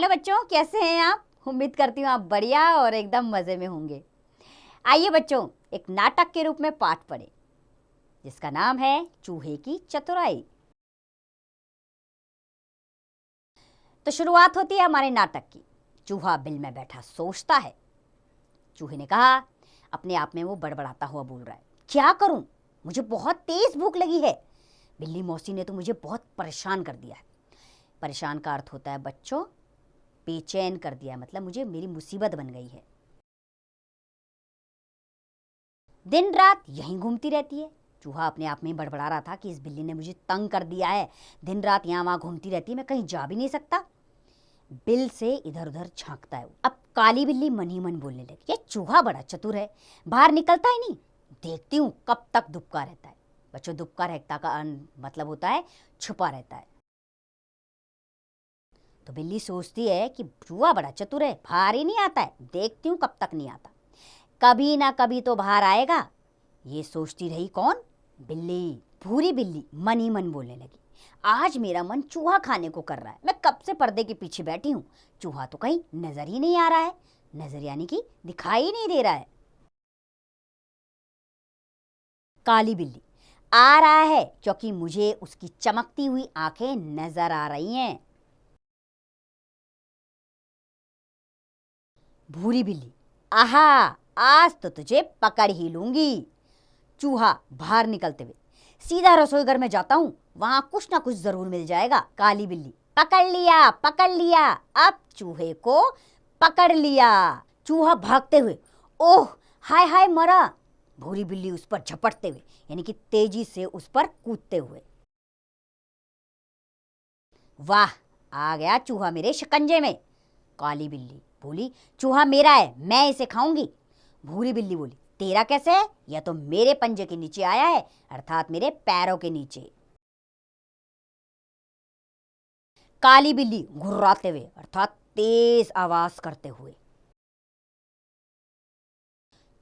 Hello बच्चों, कैसे हैं आप? उम्मीद करती हूँ आप बढ़िया और एकदम मज़े में होंगे। आइए बच्चों, एक नाटक के रूप में पाठ पढ़ें जिसका नाम है चूहे की चतुराई। तो शुरुआत होती है हमारे नाटक की। चूहा बिल में बैठा सोचता है। चूहे ने कहा, अपने आप में वो बड़बड़ाता हुआ बोल रहा है, क्या करूं, मुझे बहुत तेज भूख लगी है। बिल्ली मौसी ने तो मुझे बहुत परेशान कर दिया है। परेशान का अर्थ होता है बच्चों बेचैन कर दिया है, मतलब मुझे मेरी मुसीबत बन गई है। दिन रात यहीं घूमती रहती है। चूहा अपने आप में बड़बड़ा रहा था कि इस बिल्ली ने मुझे तंग कर दिया है। दिन रात यहाँ वहाँ घूमती रहती है, मैं कहीं जा भी नहीं सकता। बिल से इधर उधर झांकता है। अब काली बिल्ली मन ही मन बोलने लगी, ये चूहा बड़ा चतुर है, बाहर निकलता ही नहीं, देखती हूँ कब तक दुबका रहता है। बच्चों, दुबका रहता का मतलब होता है छुपा रहता है। तो बिल्ली सोचती है कि चूहा बड़ा चतुर है, बाहर ही नहीं आता है, देखती हूँ कब तक नहीं आता, कभी ना कभी तो बाहर आएगा। ये सोचती रही कौन? बिल्ली। भूरी बिल्ली मन ही मन बोलने लगी, आज मेरा मन चूहा खाने को कर रहा है, मैं कब से पर्दे के पीछे बैठी हूँ, चूहा तो कहीं नजर ही नहीं आ रहा है, नजर यानी कि दिखाई नहीं दे रहा है। काली बिल्ली, आ रहा है क्योंकि मुझे उसकी चमकती हुई आंखें नजर आ रही हैं। भूरी बिल्ली, आहा, आज तो तुझे पकड़ ही लूंगी। चूहा बाहर निकलते हुए, सीधा रसोई घर में जाता हूं, वहां कुछ ना कुछ जरूर मिल जाएगा। काली बिल्ली, पकड़ लिया पकड़ लिया, अब चूहे को पकड़ लिया। चूहा भागते हुए, ओह हाय हाय मरा। भूरी बिल्ली उस पर झपटते हुए, यानी कि तेजी से उस पर कूदते हुए, वाह, आ गया चूहा मेरे शिकंजे में। काली बिल्ली बोली, चूहा मेरा है, मैं इसे खाऊंगी। भूरी बिल्ली बोली, तेरा कैसे है? यह तो मेरे पंजे के नीचे आया है, अर्थात मेरे पैरों के नीचे। काली बिल्ली घुर्राते हुए, अर्थात तेज आवाज करते हुए,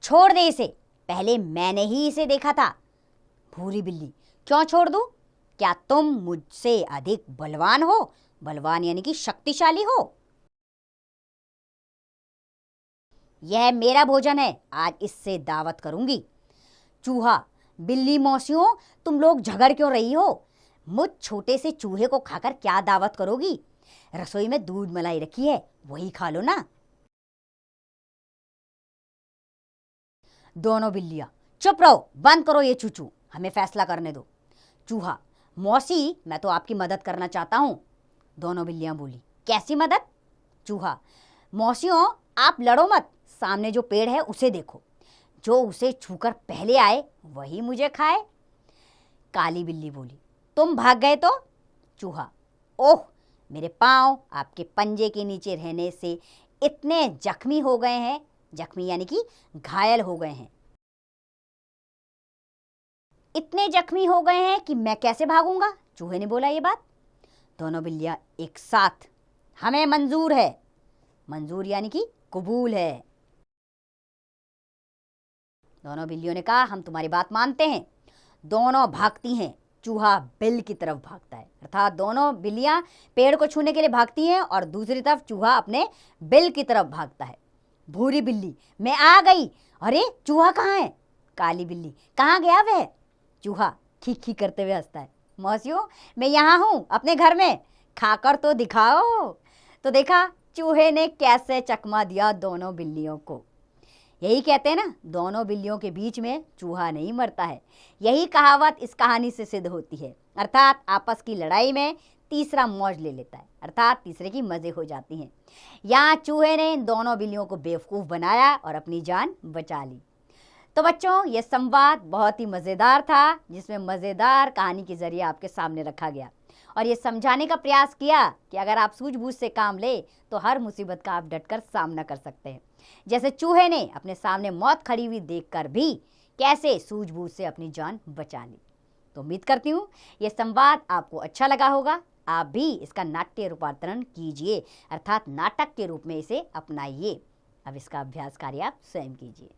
छोड़ दे इसे, पहले मैंने ही इसे देखा था। भूरी बिल्ली, क्यों छोड़ दूं? क्या तुम मुझसे अधिक बलवान हो? बलवान यानी कि शक्तिशाली हो। यह मेरा भोजन है, आज इससे दावत करूंगी। चूहा, बिल्ली मौसियों, तुम लोग झगड़ क्यों रही हो? मुझ छोटे से चूहे को खाकर क्या दावत करोगी? रसोई में दूध मलाई रखी है, वही खा लो ना। दोनों बिल्लियां, चुप रहो, बंद करो ये चूचू, हमें फैसला करने दो। चूहा, मौसी, मैं तो आपकी मदद करना चाहता हूं। दोनों बिल्लियां बोली, कैसी मदद? चूहा, मौसियों, आप लड़ो मत, सामने जो पेड़ है उसे देखो, जो उसे छूकर पहले आए वही मुझे खाए। काली बिल्ली बोली, तुम भाग गए तो? चूहा, ओह, मेरे पांव आपके पंजे के नीचे रहने से इतने जख्मी हो गए हैं, जख्मी यानी कि घायल हो गए हैं, इतने जख्मी हो गए हैं कि मैं कैसे भागूंगा। चूहे ने बोला ये बात। दोनों बिल्लियां एक साथ, हमें मंजूर है। मंजूर यानी कि कबूल है। दोनों बिल्लियों ने कहा, हम तुम्हारी बात मानते हैं। दोनों भागती हैं। चूहा बिल की तरफ भागता है, अर्थात दोनों बिल्लियां पेड़ को छूने के लिए भागती हैं और दूसरी तरफ चूहा अपने बिल की तरफ भागता है। भूरी बिल्ली, मैं आ गई, अरे चूहा कहाँ है? काली बिल्ली, कहाँ गया वह? चूहा खी करते हुए हंसता है, मौसियों, मैं यहाँ हूँ अपने घर में, खाकर तो दिखाओ। तो देखा चूहे ने कैसे चकमा दिया दोनों बिल्लियों को। यही कहते हैं ना, दोनों बिल्लियों के बीच में चूहा नहीं मरता है। यही कहावत इस कहानी से सिद्ध होती है, अर्थात आपस की लड़ाई में तीसरा मौज ले लेता है, अर्थात तीसरे की मजे हो जाती हैं। यहाँ चूहे ने इन दोनों बिल्लियों को बेवकूफ़ बनाया और अपनी जान बचा ली। तो बच्चों, ये संवाद बहुत ही मज़ेदार था, जिसमें मज़ेदार कहानी के जरिए आपके सामने रखा गया और ये समझाने का प्रयास किया कि अगर आप सूझबूझ से काम ले तो हर मुसीबत का आप डटकर सामना कर सकते हैं। जैसे चूहे ने अपने सामने मौत खड़ी हुई देखकर भी कैसे सूझबूझ से अपनी जान बचा ली। तो उम्मीद करती हूँ ये संवाद आपको अच्छा लगा होगा। आप भी इसका नाट्य रूपांतरण कीजिए, अर्थात नाटक के रूप में इसे अपनाइए। अब इसका अभ्यास कार्य आप स्वयं कीजिए।